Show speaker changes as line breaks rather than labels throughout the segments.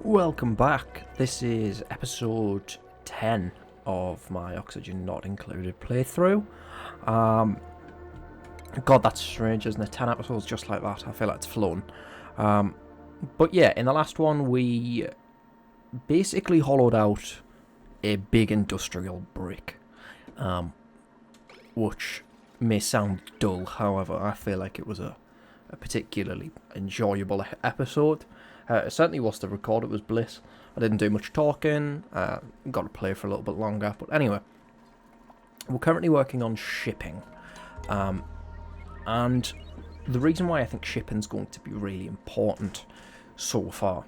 Welcome back. This is episode 10 of my Oxygen Not Included playthrough. God, that's strange, isn't it? 10 episodes just like that. I feel like it's flown. But yeah, in the last one, we basically hollowed out a big industrial brick, which may sound dull. However, I feel like it was a particularly enjoyable episode. It certainly was to record. It was bliss. I didn't do much talking. Got to play for a little bit longer. But anyway, we're currently working on shipping. And the reason why I think shipping's going to be really important so far,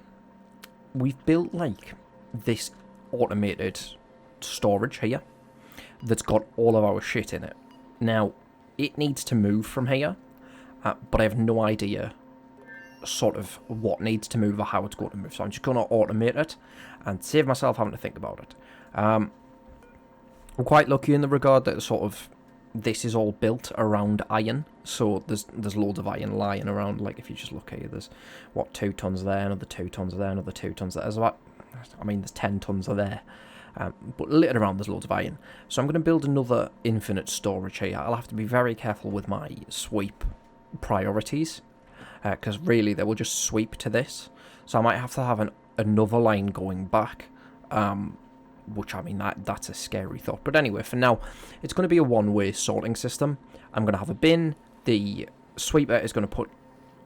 we've built like this automated storage here that's got all of our shit in it. Now, it needs to move from here, but I have no idea sort of what needs to move or how it's going to move. So I'm just going to automate it and save myself having to think about it. I'm quite lucky in the regard that sort of this is all built around iron. So there's loads of iron lying around. Like if you just look here, there's 2 tons there, another 2 tons there, another 2 tons there. There's about, there's 10 tons of there. But littered around there's loads of iron. So I'm going to build another infinite storage here. I'll have to be very careful with my sweep priorities, because really they will just sweep to this. So I might have to have another line going back, which that's a scary thought. But anyway, for now, it's going to be a one-way sorting system. I'm going to have a bin. The sweeper is going to put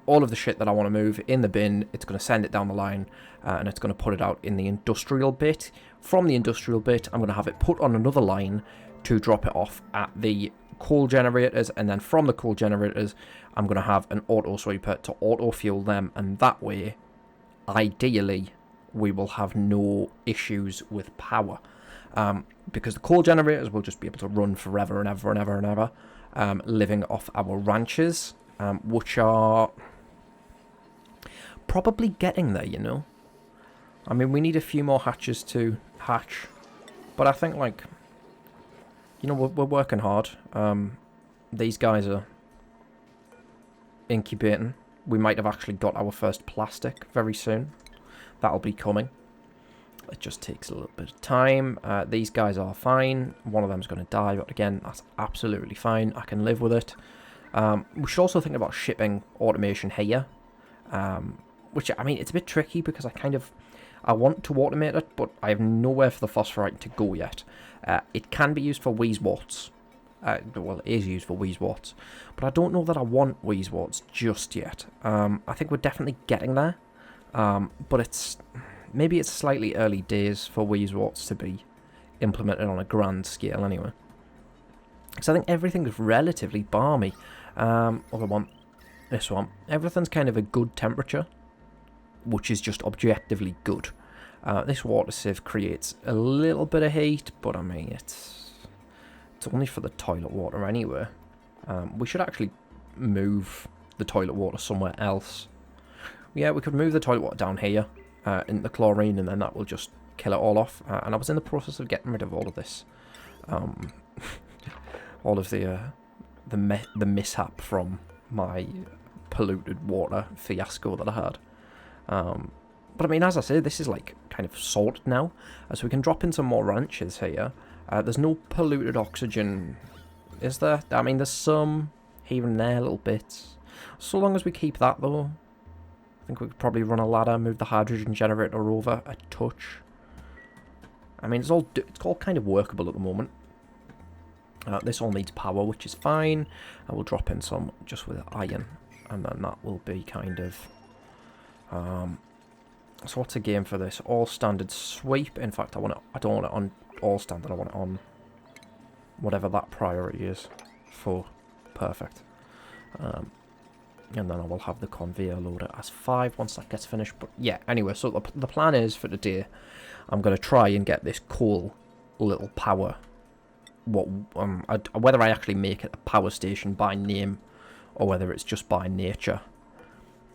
all of the shit that I want to move in the bin. It's going to send it down the line, and it's going to put it out in the industrial bit. From the industrial bit, I'm going to have it put on another line to drop it off at the coal generators, and then from the coal generators I'm going to have an auto sweeper to auto fuel them, and that way ideally we will have no issues with power, because the coal generators will just be able to run forever and ever and ever and ever, living off our ranches, which are probably getting there, you know. I mean, we need a few more hatches to hatch, but I think, like, you know, we're working hard. These guys are incubating. We might have actually got our first plastic very soon. That'll be coming. It just takes a little bit of time. These guys are fine. One of them's going to die, but again, that's absolutely fine. I can live with it. We should also think about shipping automation here, which, I mean, it's a bit tricky because I want to automate it, but I have nowhere for the phosphorite to go yet. It can be used for Wheezewarts. Well, it is used for Wheezewarts, but I don't know that I want Wheezewarts just yet. I think we're definitely getting there, but maybe it's slightly early days for Wheezewarts to be implemented on a grand scale anyway. Because I think everything is relatively balmy. Other one, this one, everything's kind of a good temperature, which is just objectively good. This water sieve creates a little bit of heat, but I mean, it's only for the toilet water anyway. We should actually move the toilet water somewhere else. Yeah, we could move the toilet water down here into the chlorine, and then that will just kill it all off. And I was in the process of getting rid of all of this, all of the mishap from my polluted water fiasco that I had. But I mean, as I say, this is like kind of sorted now, so we can drop in some more ranches here. There's no polluted oxygen, is there? I mean, there's some here and there, little bits. So long as we keep that, though, I think we could probably run a ladder, move the hydrogen generator over a touch. I mean, it's all kind of workable at the moment. This all needs power, which is fine. I will drop in some just with iron, and then that will be kind of... so what's a game for this? All standard sweep. In fact, I don't want it on all standard. I want it on whatever that priority is for. Perfect. And then I will have the conveyor loader as 5 once that gets finished. But yeah, anyway, so the plan is for today, I'm going to try and get this cool little power. Whether I actually make it a power station by name or whether it's just by nature,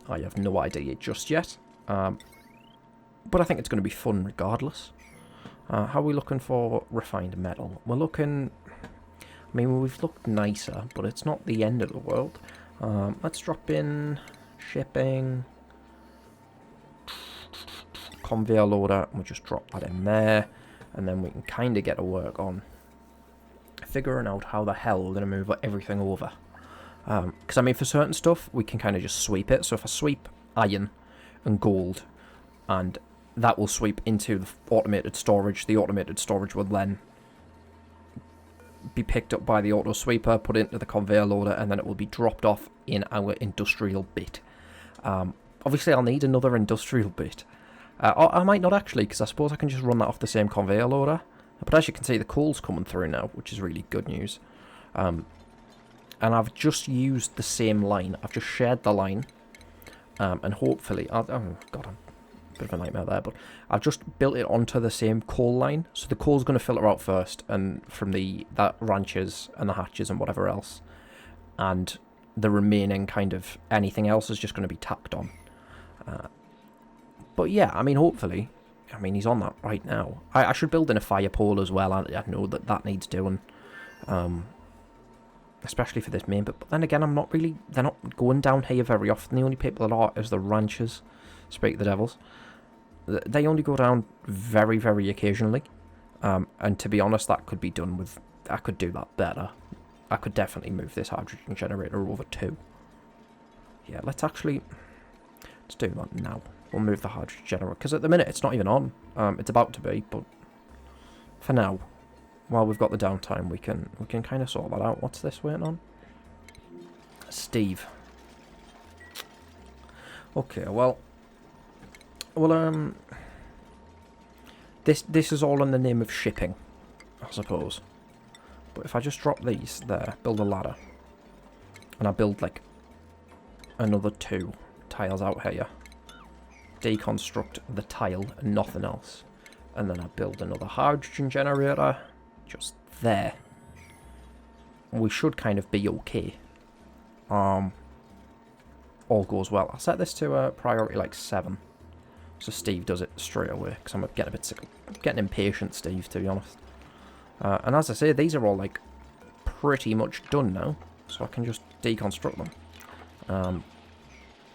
I have no idea just yet. But I think it's going to be fun regardless. How are we looking for refined metal? We're looking... I mean, we've looked nicer, but it's not the end of the world. Let's drop in shipping. conveyor loader, and we just drop that in there, and then we can kind of get to work on figuring out how the hell we're going to move everything over. Because, I mean, for certain stuff, we can kind of just sweep it. So if I sweep iron and gold, and that will sweep into the automated storage, the automated storage will then be picked up by the auto sweeper, put into the conveyor loader, and then it will be dropped off in our industrial bit. Obviously, I'll need another industrial bit. Or I might not actually, because I suppose I can just run that off the same conveyor loader. But as you can see, the coal's coming through now, which is really good news. And I've just used the same line. I've just shared the line. And hopefully... oh, God, I'm a bit of a nightmare there. But I've just built it onto the same coal line. So the coal's going to filter out first. And from that ranches and the hatches and whatever else. And the remaining kind of anything else is just going to be tacked on. But yeah, I mean, hopefully... I mean, he's on that right now. I should build in a fire pole as well. I know that needs doing. Especially for this main. But then again, they're not going down here very often. The only people that are is the ranchers. Speak the devils. They only go down very, very occasionally. And to be honest, that could be done with... I could do that better. I could definitely move this hydrogen generator over too. Yeah, let's do that now. We'll move the hydrogen generator, because at the minute it's not even on. It's about to be, but for now, while we've got the downtime, we can kind of sort that out. What's this waiting on? Steve. Okay, well, this is all in the name of shipping, I suppose. But if I just drop these there, build a ladder, and I build like another 2 tiles out here. Deconstruct the tile and nothing else, and then I build another hydrogen generator just there. We should kind of be okay. All goes well. I'll set this to priority like 7, so Steve does it straight away, because I'm getting a bit sick. I'm getting impatient, Steve, to be honest. And as I say, these are all like pretty much done now, so I can just deconstruct them.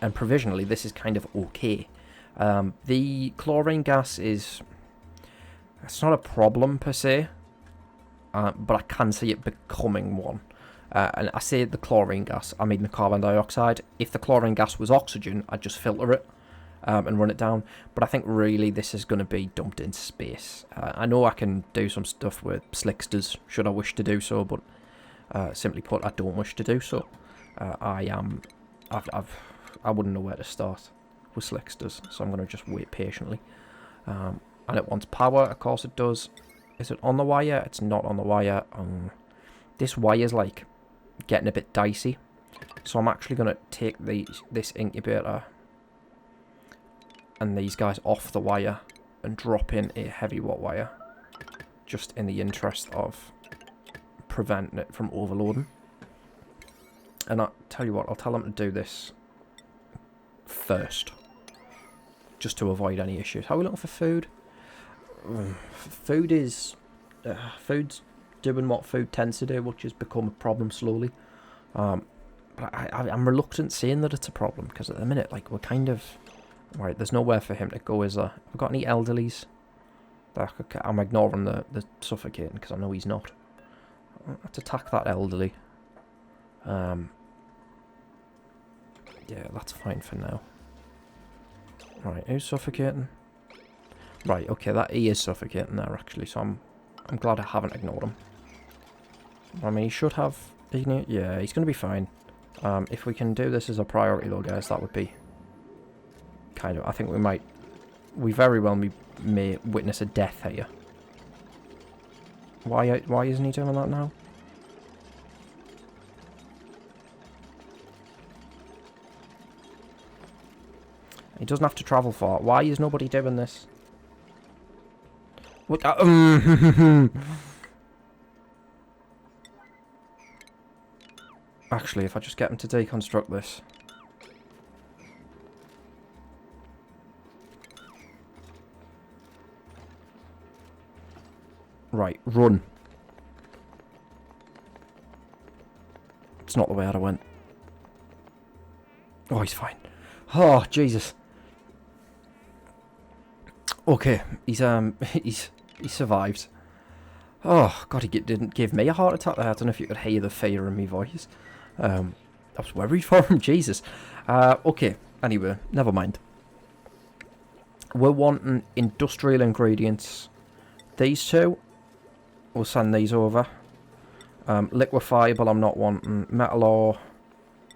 And provisionally, this is kind of okay. The chlorine gas it's not a problem per se, but I can see it becoming one. And I say the chlorine gas, I mean the carbon dioxide. If the chlorine gas was oxygen, I'd just filter it and run it down. But I think really this is going to be dumped in space. I know I can do some stuff with slicksters, should I wish to do so, but simply put, I don't wish to do so. I wouldn't know where to start with slicksters, so I'm going to just wait patiently. And it wants power, of course it does. Is it on the wire? It's not on the wire. This wire's like getting a bit dicey, so I'm actually going to take this incubator and these guys off the wire and drop in a heavy watt wire, just in the interest of preventing it from overloading. And I'll tell you what, I'll tell them to do this first, just to avoid any issues. How are we looking for food? Food's doing what food tends to do, which has become a problem slowly. But I'm reluctant saying that it's a problem, because at the minute, like, we're kind of... Right, there's nowhere for him to go, is there? Have we got any elderlies? I'm ignoring the suffocating, because I know he's not. Let's attack that elderly. Yeah, that's fine for now. Right, who's suffocating? Right, okay, that he is suffocating there, actually, so I'm glad I haven't ignored him. I mean, he should have... Yeah, he's going to be fine. If we can do this as a priority, though, guys, that would be... kind of... I think we might... We very well may witness a death here. Why isn't he doing that now? He doesn't have to travel far. Why is nobody doing this? What? Actually, if I just get him to deconstruct this. Right, run. It's not the way I went. Oh, he's fine. Oh, Jesus. Okay, he survived. Oh god, didn't give me a heart attack there. I don't know if you could hear the fear in my voice. I was worried for him, Jesus. Okay, anyway, never mind. We're wanting industrial ingredients. These two, we'll send these over. Liquefiable, I'm not wanting. Metal ore,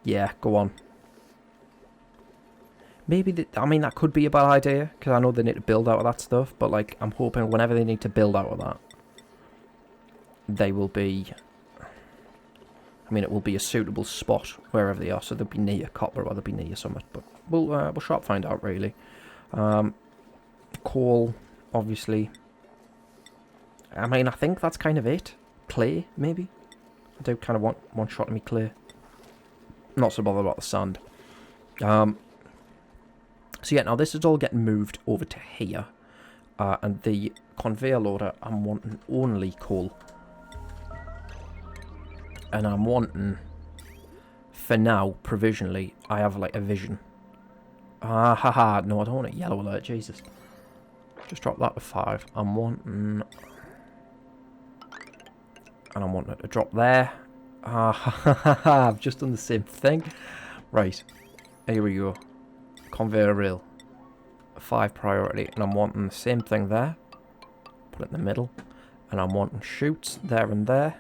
yeah, go on. Maybe, I mean, that could be a bad idea, because I know they need to build out of that stuff, but, like, I'm hoping whenever they need to build out of that, they will be... I mean, it will be a suitable spot wherever they are, so they'll be near copper or they'll be near something, but we'll sharp find out, really. Coal, obviously. I mean, I think that's kind of it. Clay, maybe? I do kind of want one shot of me clay. Not so bothered about the sand. So yeah, now this is all getting moved over to here. And the conveyor loader, I'm wanting only coal. And I'm wanting, for now, provisionally, I have like a vision. Haha, no, I don't want a yellow alert, Jesus. Just drop that to 5. I'm wanting... And I'm wanting it to drop there. I've just done the same thing. Right, here we go. Conveyor rail. 5 priority. And I'm wanting the same thing there. Put it in the middle. And I'm wanting chutes there and there.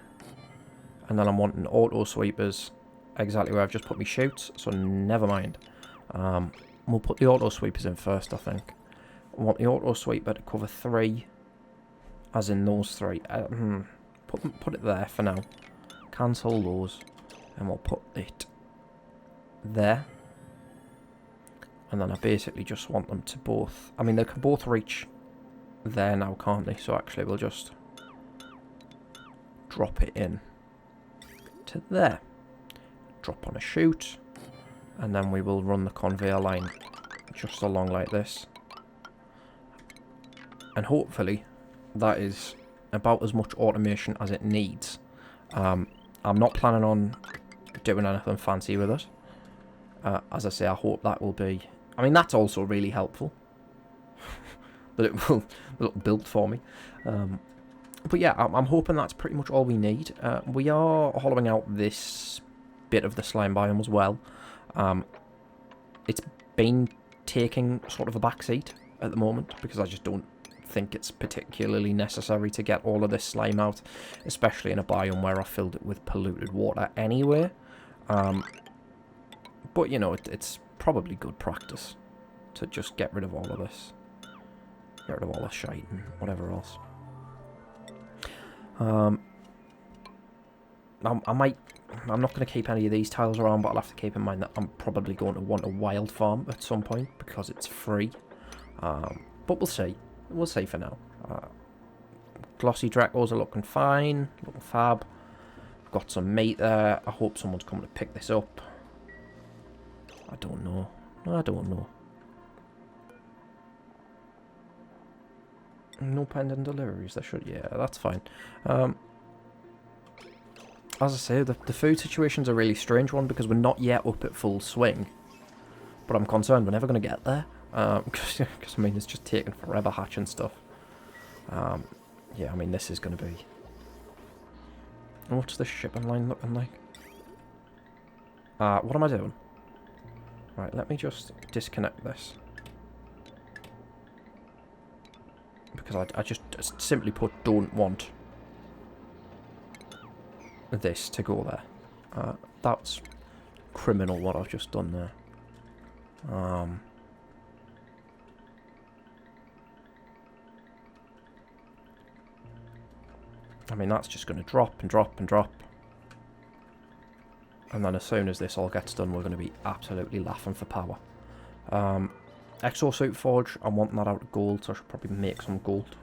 And then I'm wanting auto sweepers exactly where I've just put my chutes. So never mind. We'll put the auto sweepers in first, I think. I want the auto sweeper to cover 3. As in those 3. Put it there for now. Cancel those. And we'll put it there. And then I basically just want them to both... I mean, they can both reach there now, can't they? So actually we'll just drop it in to there. Drop on a chute. And then we will run the conveyor line just along like this. And hopefully that is about as much automation as it needs. I'm not planning on doing anything fancy with it. As I say, I hope that will be... I mean, that's also really helpful. That it will build for me. But yeah, I'm hoping that's pretty much all we need. We are hollowing out this bit of the slime biome as well. It's been taking sort of a backseat at the moment because I just don't think it's particularly necessary to get all of this slime out, especially in a biome where I filled it with polluted water anyway. But you know, it's probably good practice to just get rid of all of this. Get rid of all the shite and whatever else. I'm not going to keep any of these tiles around, but I'll have to keep in mind that I'm probably going to want a wild farm at some point because it's free. But we'll see. We'll see for now. Glossy Dracos are looking fine, looking fab. Got some meat there. I hope someone's coming to pick this up. I don't know. I don't know. No pending deliveries. There should, yeah, that's fine. As I say, the food situation's a really strange one because we're not yet up at full swing. But I'm concerned we're never going to get there. Because, I mean, it's just taking forever hatching stuff. Yeah, I mean, this is going to be... What's the shipping line looking like? What am I doing? Right, let me just disconnect this. Because I just simply put don't want this to go there. That's criminal what I've just done there. I mean, that's just going to drop and drop and drop. And then as soon as this all gets done, we're going to be absolutely laughing for power. Exosuit Forge, I'm wanting that out of gold, so I should probably make some gold.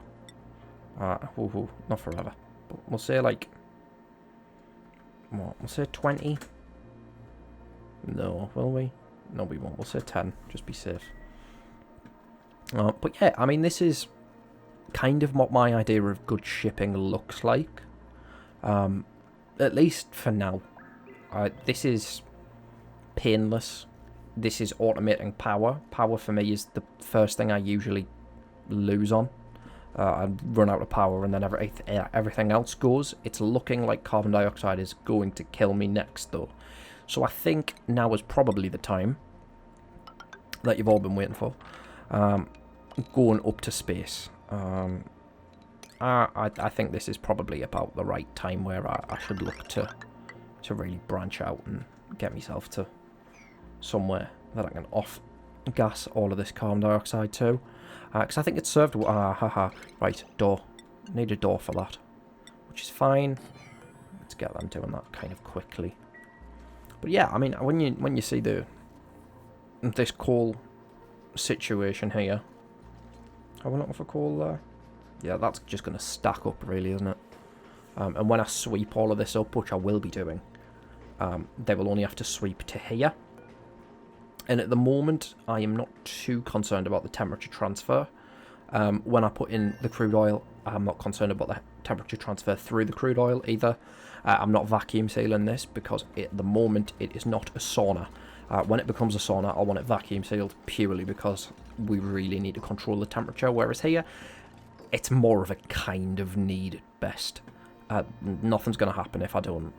Not forever. But we'll say like... What? We'll say 20? No, will we? No, we won't. We'll say 10, just be safe. But yeah, I mean, this is kind of what my idea of good shipping looks like. At least for now. This is painless. This is automating power. Power for me is the first thing I usually lose on. And run out of power, and then everything else goes. It's looking like carbon dioxide is going to kill me next, though. So I think now is probably the time that you've all been waiting for. Going up to space. I think this is probably about the right time where I should look to really branch out and get myself to somewhere that I can off-gas all of this carbon dioxide to. Because I think it's served... Right, door. Need a door for that. Which is fine. Let's get them doing that kind of quickly. But yeah, I mean, when you see this coal situation here... Are we looking for coal there? Yeah, that's just going to stack up, really, isn't it? And when I sweep all of this up, which I will be doing, they will only have to sweep to here. And at the moment, I am not too concerned about the temperature transfer. When I put in the crude oil, I'm not concerned about the temperature transfer through the crude oil either. I'm not vacuum sealing this because at the moment it is not a sauna. When it becomes a sauna, I want it vacuum sealed purely because we really need to control the temperature. Whereas here, it's more of a kind of need at best. Nothing's going to happen if I don't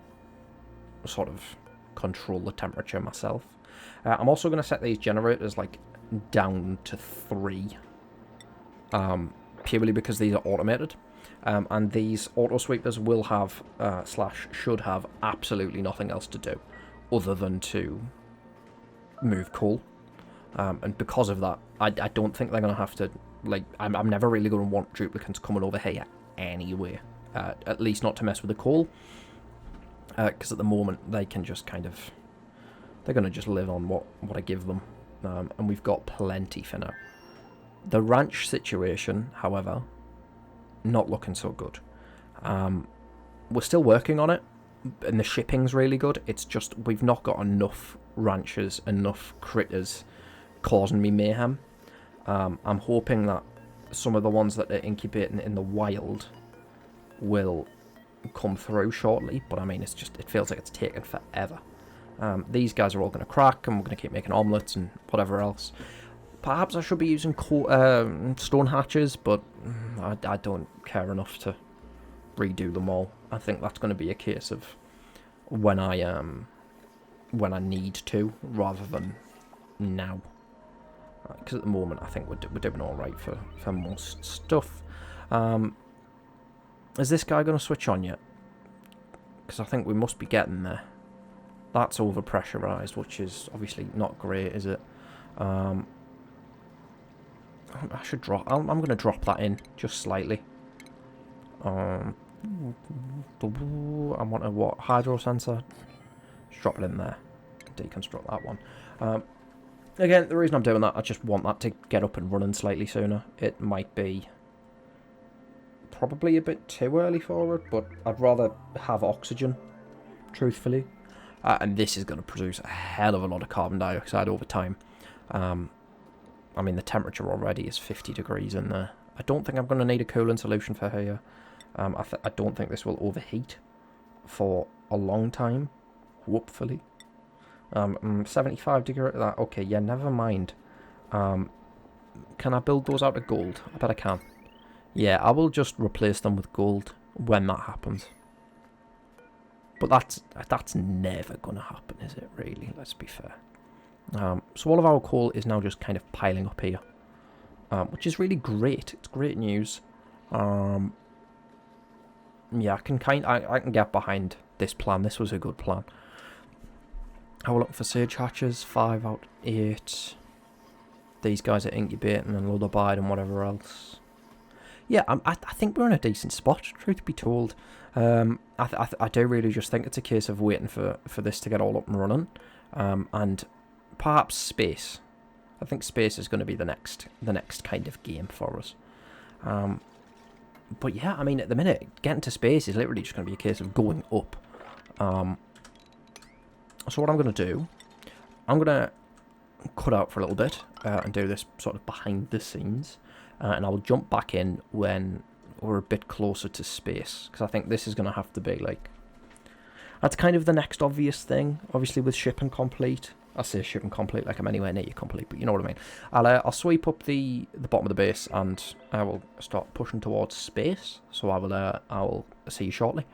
sort of control the temperature myself. I'm also going to set these generators like down to 3, purely because these are automated, and these auto sweepers will have / should have absolutely nothing else to do other than to move coal, and because of that, I don't think they're going to have to, like, I'm never really going to want duplicants coming over here anyway, at least not to mess with the coal, because at the moment they can just kind of... They're going to just live on what I give them. And we've got plenty for now. The ranch situation, however, not looking so good. We're still working on it, and the shipping's really good. It's just we've not got enough ranches, enough critters causing me mayhem. I'm hoping that some of the ones that are incubating in the wild will come through shortly. But I mean, it feels like it's taken forever. These guys are all going to crack, and we're going to keep making omelettes and whatever else. Perhaps I should be using stone hatches, but I don't care enough to redo them all. I think that's going to be a case of when I need to, rather than now. Because at the moment, I think we're doing all right for most stuff. Is this guy going to switch on yet? Because I think we must be getting there. That's overpressurized, which is obviously not great, is it? I should drop... I'm going to drop that in just slightly. I want a what? Hydro sensor? Just drop it in there. Deconstruct that one. Again, the reason I'm doing that, I just want that to get up and running slightly sooner. It might be probably a bit too early for it, but I'd rather have oxygen, truthfully. And this is going to produce a hell of a lot of carbon dioxide over time. I mean, the temperature already is 50 degrees in there. I don't think I'm going to need a cooling solution for here. I don't think this will overheat for a long time, hopefully. 75 degree, okay, yeah, never mind. Can I build those out of gold? I bet I can. Yeah, I will just replace them with gold when that happens. But that's never going to happen, is it, really? Let's be fair. So all of our coal is now just kind of piling up here, which is really great. It's great news. Yeah, I can get behind this plan. This was a good plan. I will look for sage hatches, 5 out of 8. These guys are incubating and lullabied and whatever else. Yeah, I think we're in a decent spot, truth be told. I do really just think it's a case of waiting for this to get all up and running. And perhaps space. I think space is going to be the next kind of game for us. But yeah, I mean, at the minute, getting to space is literally just going to be a case of going up. So what I'm going to do, I'm going to cut out for a little bit and do this sort of behind the scenes. And I'll jump back in when we're a bit closer to space. Because I think this is going to have to be like... That's kind of the next obvious thing. Obviously with shipping complete. I say shipping complete like I'm anywhere near complete, but you know what I mean. I'll sweep up the bottom of the base and I will start pushing towards space. So I will see you shortly.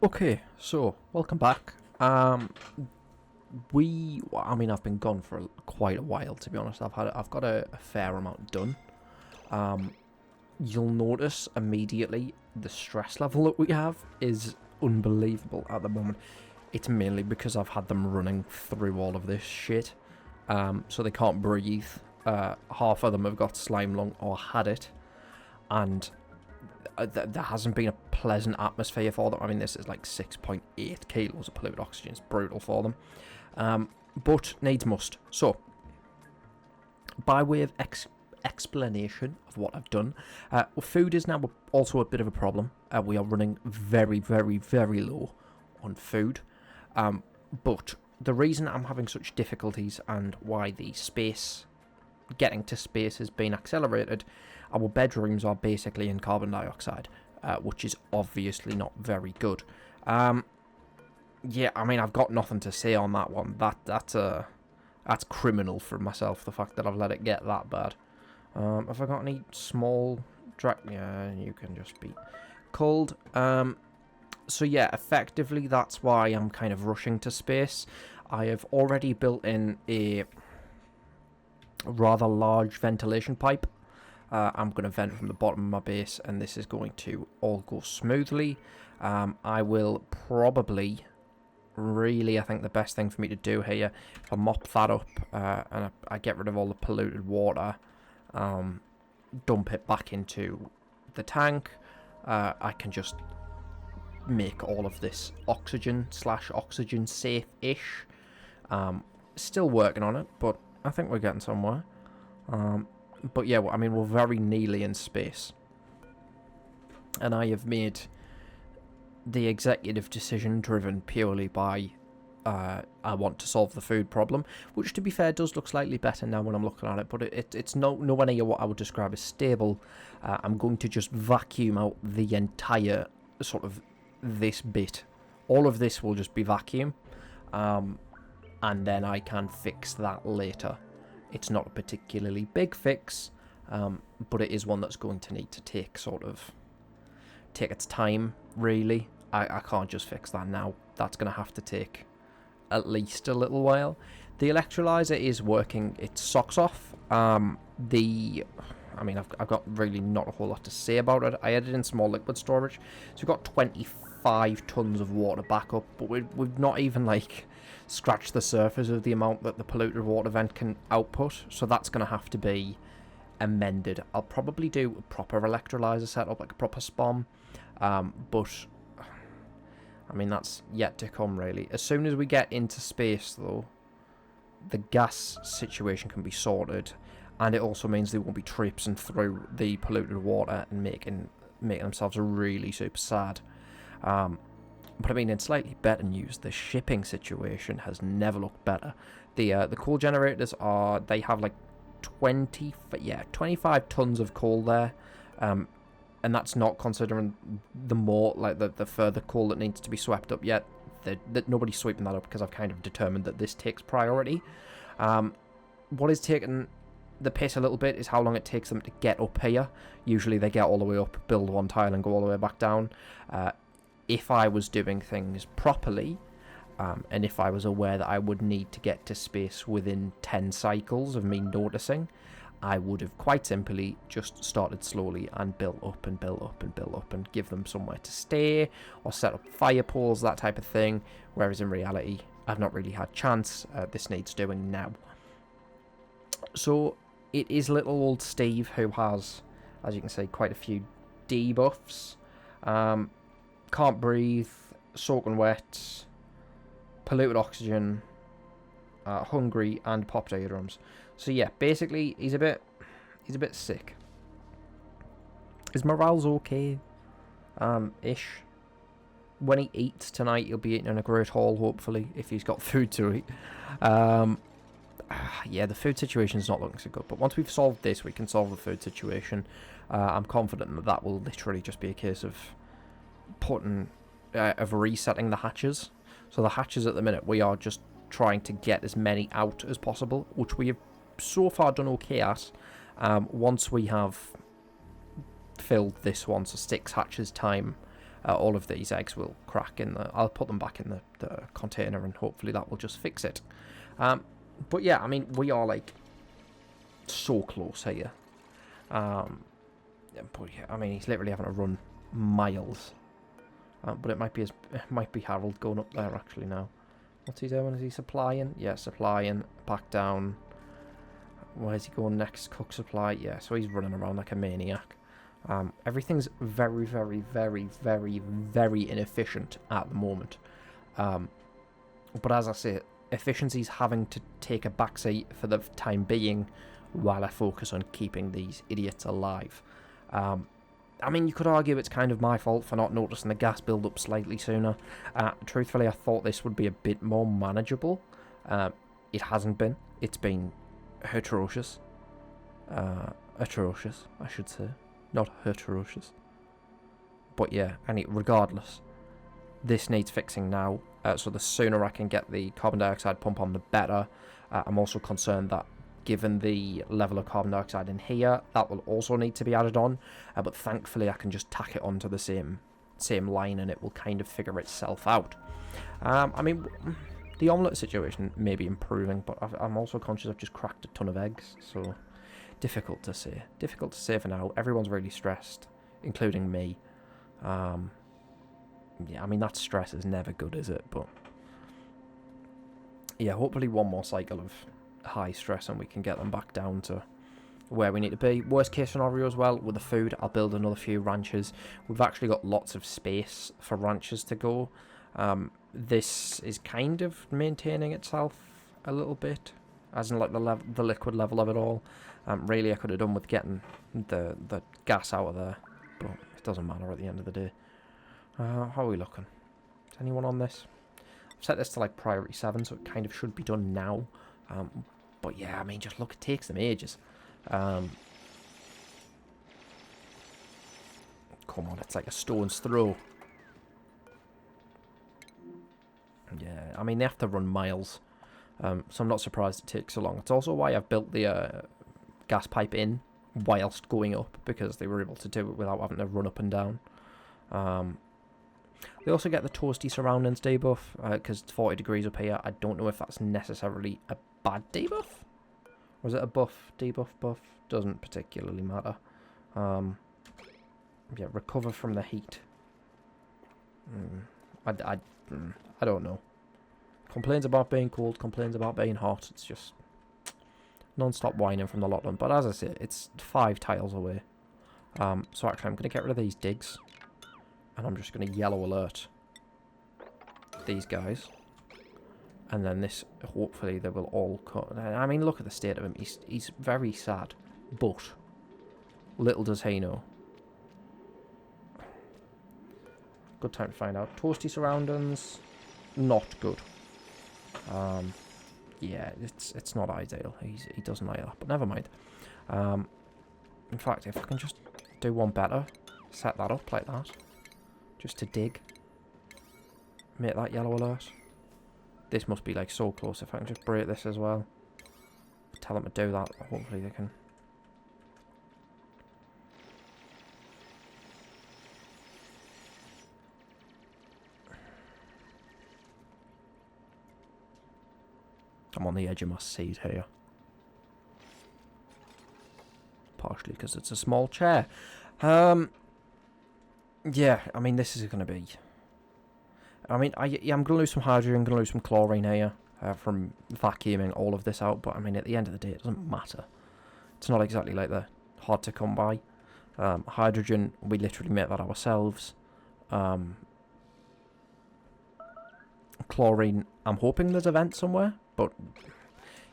Okay, so welcome back. I mean, I've been gone for quite a while, to be honest. I've got a fair amount done. You'll notice immediately the stress level that we have is unbelievable at the moment. It's mainly because I've had them running through all of this shit, so they can't breathe. Half of them have got slime lung or had it, and there hasn't been a pleasant atmosphere for them. I mean, this is like 6.8 kilos of polluted oxygen. It's brutal for them. But needs must. So, by way of explanation of what I've done, food is now also a bit of a problem. We are running very, very, very low on food. But the reason I'm having such difficulties and why the getting to space has been accelerated, our bedrooms are basically in carbon dioxide, which is obviously not very good. Yeah, I mean, I've got nothing to say on that one. That's criminal for myself, the fact that I've let it get that bad. Have I got any small yeah, you can just be cold. So yeah, effectively that's why I'm kind of rushing to space. I have already built in a rather large ventilation pipe. I'm going to vent from the bottom of my base, and this is going to all go smoothly. I will probably, really, I think the best thing for me to do here, if I mop that up and I get rid of all the polluted water, dump it back into the tank, I can just make all of this oxygen safe-ish. Still working on it, but I think we're getting somewhere. But yeah, I mean, we're very nearly in space. And I have made the executive decision driven purely by I want to solve the food problem, which to be fair does look slightly better now when I'm looking at it, but it's nowhere near what I would describe as stable. I'm going to just vacuum out the entire sort of this bit. All of this will just be vacuum, and then I can fix that later. It's not a particularly big fix, but it is one that's going to need to take its time, really. I can't just fix that now. That's going to have to take at least a little while. The electrolyzer is working its socks off. I mean, I've got really not a whole lot to say about it. I added in small liquid storage, so we've got 25 tons of water backup, but we've not even like scratched the surface of the amount that the polluted water vent can output, so that's going to have to be amended. I'll probably do a proper electrolyzer setup, like a proper SPOM, but I mean, that's yet to come, really. As soon as we get into space, though, the gas situation can be sorted, and it also means they won't be traipsing through the polluted water and making themselves really super sad. But I mean, in slightly better news, the shipping situation has never looked better. The coal generators they have like 25 tons of coal there, and that's not considering the further coal that needs to be swept up yet. That nobody's sweeping that up because I've kind of determined that this takes priority. What is taking the piss a little bit is how long it takes them to get up here. Usually they get all the way up, build one tile, and go all the way back down. If I was doing things properly, and if I was aware that I would need to get to space within 10 cycles of me noticing, I would have quite simply just started slowly and built up and built up and built up and give them somewhere to stay or set up fire poles, that type of thing. Whereas in reality, I've not really had chance. This needs doing now. So it is little old Steve who has, as you can see, quite a few debuffs. Can't breathe, soaking wet, polluted oxygen, hungry, and popped eardrums. So yeah, basically he's a bit sick. His morale's okay, ish. When he eats tonight, he'll be eating in a great hall, hopefully, if he's got food to eat. Yeah, the food situation is not looking so good. But once we've solved this, we can solve the food situation. I'm confident that that will literally just be a case of resetting the hatches. So the hatches at the minute, we are just trying to get as many out as possible, which we have so far done okay at. Once we have filled this one, so 6 hatches time, all of these eggs will crack in the... I'll put them back in the container, and hopefully that will just fix it. But yeah, I mean, we are like so close here. But yeah, I mean, he's literally having to run miles. But it might be Harold going up there actually now. What's he doing? Is he supplying? Yeah, supplying. Back down. Where's he going next? Cook supply. Yeah, so he's running around like a maniac. Everything's very, very, very, very, very inefficient at the moment. But as I say, efficiency's having to take a backseat for the time being while I focus on keeping these idiots alive. I mean, you could argue it's kind of my fault for not noticing the gas build up slightly sooner. Truthfully, I thought this would be a bit more manageable. It hasn't been. It's been atrocious. Atrocious, I should say. Not atrocious. But yeah, regardless, this needs fixing now. So the sooner I can get the carbon dioxide pump on, the better. I'm also concerned that given the level of carbon dioxide in here, that will also need to be added on. But thankfully, I can just tack it onto the same line, and it will kind of figure itself out. I mean, the omelette situation may be improving, but I'm also conscious I've just cracked a ton of eggs, so difficult to say. Difficult to say for now. Everyone's really stressed, including me. Yeah, I mean, that stress is never good, is it? But yeah, hopefully one more cycle of high stress and we can get them back down to where we need to be. Worst case scenario as well, with the food, I'll build another few ranches. We've actually got lots of space for ranches to go. This is kind of maintaining itself a little bit, as in like the liquid level of it all. Really, I could have done with getting the gas out of there, but it doesn't matter at the end of the day. How are we looking? Is anyone on this? I've set this to like priority 7, so it kind of should be done now. But yeah, I mean, just look, it takes them ages. Come on, it's like a stone's throw. Yeah, I mean, they have to run miles. So I'm not surprised it takes so long. It's also why I've built the gas pipe in whilst going up, because they were able to do it without having to run up and down. They also get the toasty surroundings debuff, because it's 40 degrees up here. I don't know if that's necessarily a bad debuff. Or is it a buff, debuff, buff? Doesn't particularly matter. Yeah, recover from the heat. I don't know. Complains about being cold, complains about being hot. It's just non-stop whining from the lot of them. But as I say, it's 5 tiles away. So actually, I'm going to get rid of these digs. And I'm just going to yellow alert these guys. And then this, hopefully, they will all cut. I mean, look at the state of him. He's very sad. But little does he know. Good time to find out. Toasty surroundings, not good. Yeah, it's not ideal. He doesn't like that, but never mind. In fact, if I can just do one better, set that up like that, just to dig, make that yellow alert. This must be like so close. If I can just break this as well, tell them to do that. Hopefully they can. I'm on the edge of my seat here. Partially because it's a small chair. Yeah, I mean, this is going to be... I mean, I'm going to lose some hydrogen, I'm going to lose some chlorine here from vacuuming all of this out, but I mean, at the end of the day, it doesn't matter. It's not exactly like they're hard to come by. Hydrogen, we literally make that ourselves. Chlorine, I'm hoping there's a vent somewhere, but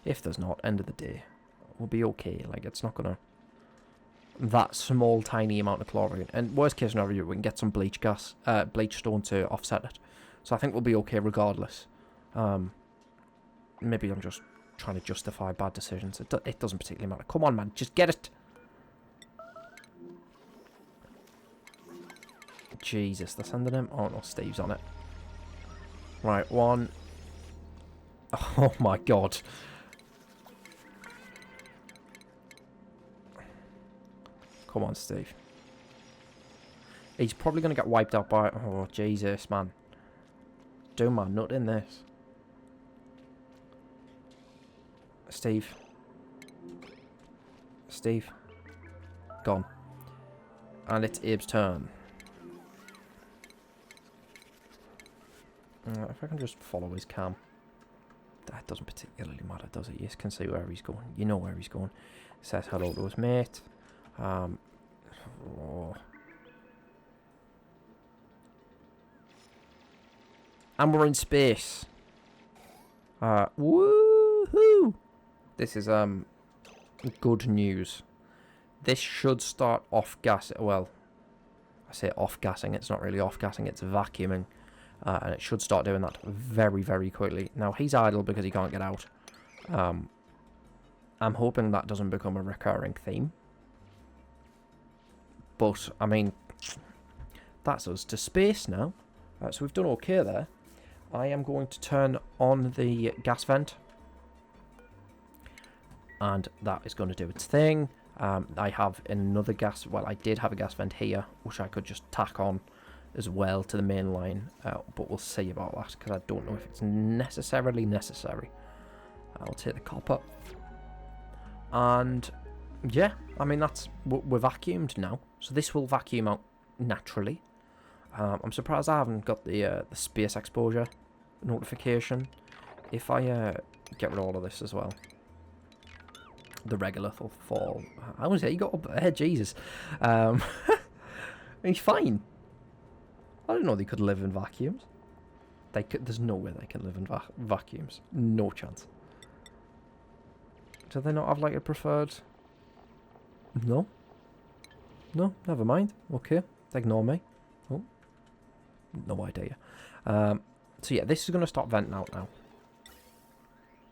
if there's not, end of the day, we'll be okay. Like, it's not going to... that small, tiny amount of chlorine. And worst case scenario, we can get some bleach stone to offset it. So I think we'll be okay regardless. Maybe I'm just trying to justify bad decisions. It doesn't particularly matter. Come on, man. Just get it. Jesus, they're sending him. Oh, no, Steve's on it. Right, one. Oh, my God. Come on, Steve. He's probably going to get wiped out by... Oh, Jesus, man. Do my nut in this. Steve. Steve. Gone. And it's Abe's turn. If I can just follow his cam. That doesn't particularly matter, does it? You can see where he's going. You know where he's going. Says hello to his mate. Oh. And we're in space. Woohoo! This is good news. This should start off-gas. Well, I say off-gassing. It's not really off-gassing. It's vacuuming. And it should start doing that very, very quickly. Now, he's idle because he can't get out. I'm hoping that doesn't become a recurring theme. But, I mean, that's us to space now. So we've done okay there. I am going to turn on the gas vent. And that is going to do its thing. I have another gas... Well, I did have a gas vent here, which I could just tack on as well to the main line, but we'll see about that because I don't know if it's necessarily necessary. I'll take the copper, and yeah, I mean we're vacuumed now, so this will vacuum out naturally. I'm surprised I haven't got the space exposure notification. If I get rid of all of this as well, the regolith will fall. I was he got up there, Jesus. He's fine. I didn't know they could live in vacuums. There's no way they can live in vacuums. No chance. Do they not have like a preferred? No. No, never mind. Okay, ignore me. Oh, no idea. So yeah, this is going to stop venting out now.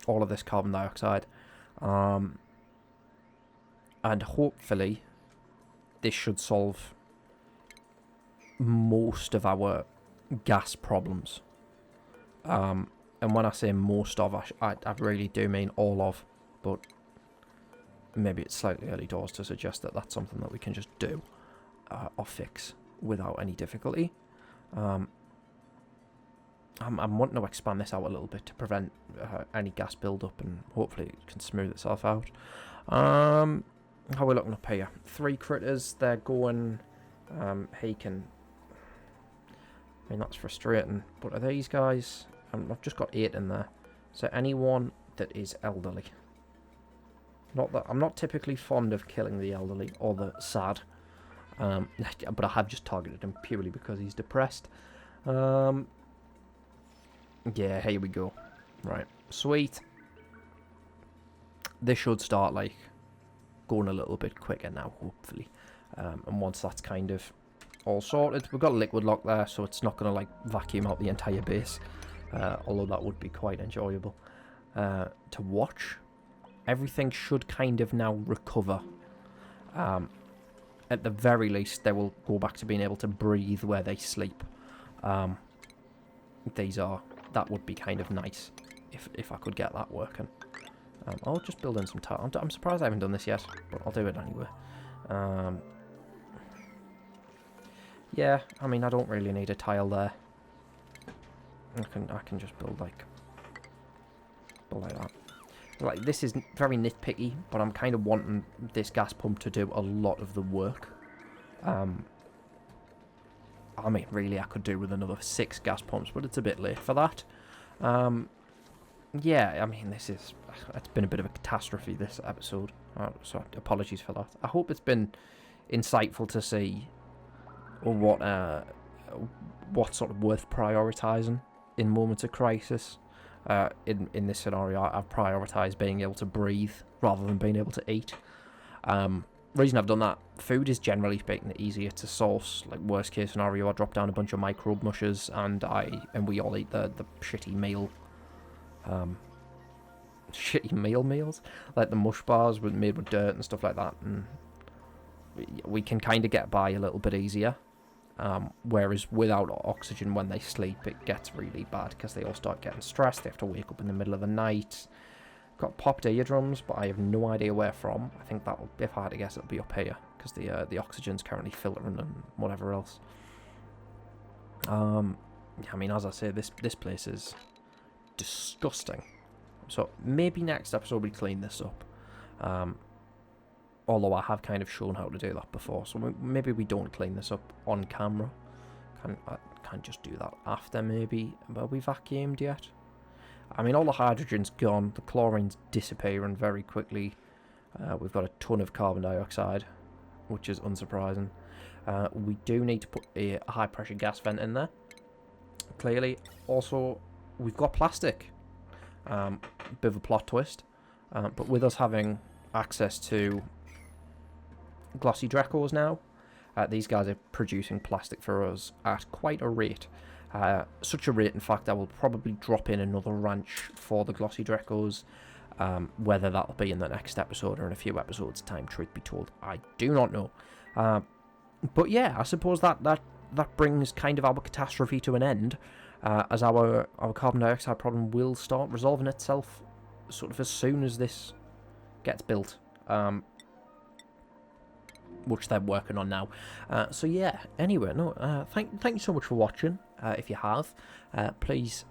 All of this carbon dioxide. And hopefully this should solve most of our gas problems. And when I say most of, I really do mean all of, but maybe it's slightly early doors to suggest that that's something that we can just do or fix without any difficulty. I'm wanting to expand this out a little bit to prevent any gas build-up, and hopefully it can smooth itself out. How are we looking up here? 3 critters, they're going... he can... I mean, that's frustrating. But are these guys... I've just got 8 in there. So anyone that is elderly. Not that I'm not typically fond of killing the elderly or the sad. But I have just targeted him purely because he's depressed. Yeah, here we go. Right, sweet. This should start, like, going a little bit quicker now, hopefully. And once that's kind of all sorted, we've got a liquid lock there, so it's not going to, like, vacuum out the entire base. Although that would be quite enjoyable to watch. Everything should kind of now recover. At the very least, they will go back to being able to breathe where they sleep. That would be kind of nice if I could get that working. I'll just build in some tile. I'm surprised I haven't done this yet, but I'll do it anyway. Yeah, I mean, I don't really need a tile there. I can just build like that. Like, this is very nitpicky, but I'm kind of wanting this gas pump to do a lot of the work. I mean, really, I could do with another 6 gas pumps, but it's a bit late for that. Yeah, I mean, it's been a bit of a catastrophe, this episode. So apologies for that. I hope it's been insightful to see what sort of worth prioritising in moments of crisis. In this scenario, I've prioritised being able to breathe rather than being able to eat. Reason I've done that, food is generally speaking easier to source. Like, worst case scenario, I drop down a bunch of microbe mushes and we all eat the shitty meal. shitty meals, like the mush bars were made with dirt and stuff like that, and we can kind of get by a little bit easier. Whereas without oxygen, when they sleep, it gets really bad because they all start getting stressed. They have to wake up in the middle of the night. Got popped eardrums, but I have no idea where from. I think that'll, if I had to guess, it'll be up here because the oxygen's currently filtering and whatever else. I mean, as I say, this place is disgusting. So maybe next episode we clean this up. Although I have kind of shown how to do that before, so maybe we don't clean this up on camera. I can just do that after, maybe. Are we vacuumed yet? I mean, all the hydrogen's gone, the chlorine's disappearing very quickly. We've got a ton of carbon dioxide, which is unsurprising. We do need to put a high pressure gas vent in there, clearly. Also, we've got plastic. Bit of a plot twist, but with us having access to glossy Dracos now, these guys are producing plastic for us at quite a rate. Such a rate, in fact, I will probably drop in another ranch for the glossy Dracos. Whether that'll be in the next episode or in a few episodes' time, truth be told, I do not know. But yeah, I suppose that brings kind of our catastrophe to an end, as our carbon dioxide problem will start resolving itself sort of as soon as this gets built. Which they're working on now. So yeah, anyway, no, thank you so much for watching. If you have, please,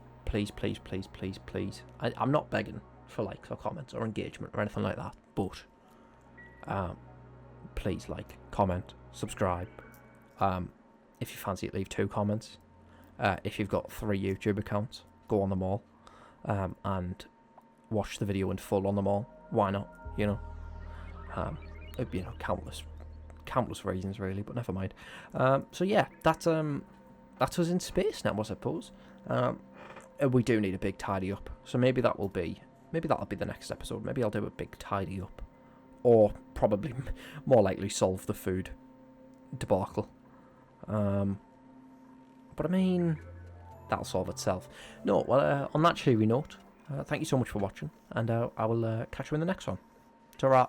I'm not begging for likes or comments or engagement or anything like that, but please like, comment, subscribe. If you fancy it, leave 2 comments. If you've got 3 YouTube accounts, go on them all, and watch the video in full on them all. Why not? You know, countless reasons really, but never mind. So yeah, that's us in space now, I suppose. We do need a big tidy up, so maybe that'll be the next episode. Maybe I'll do a big tidy up, or probably more likely solve the food debacle. But I mean, that'll solve itself. No, well, on that cheery note, thank you so much for watching, and I will catch you in the next one. Ta-ra.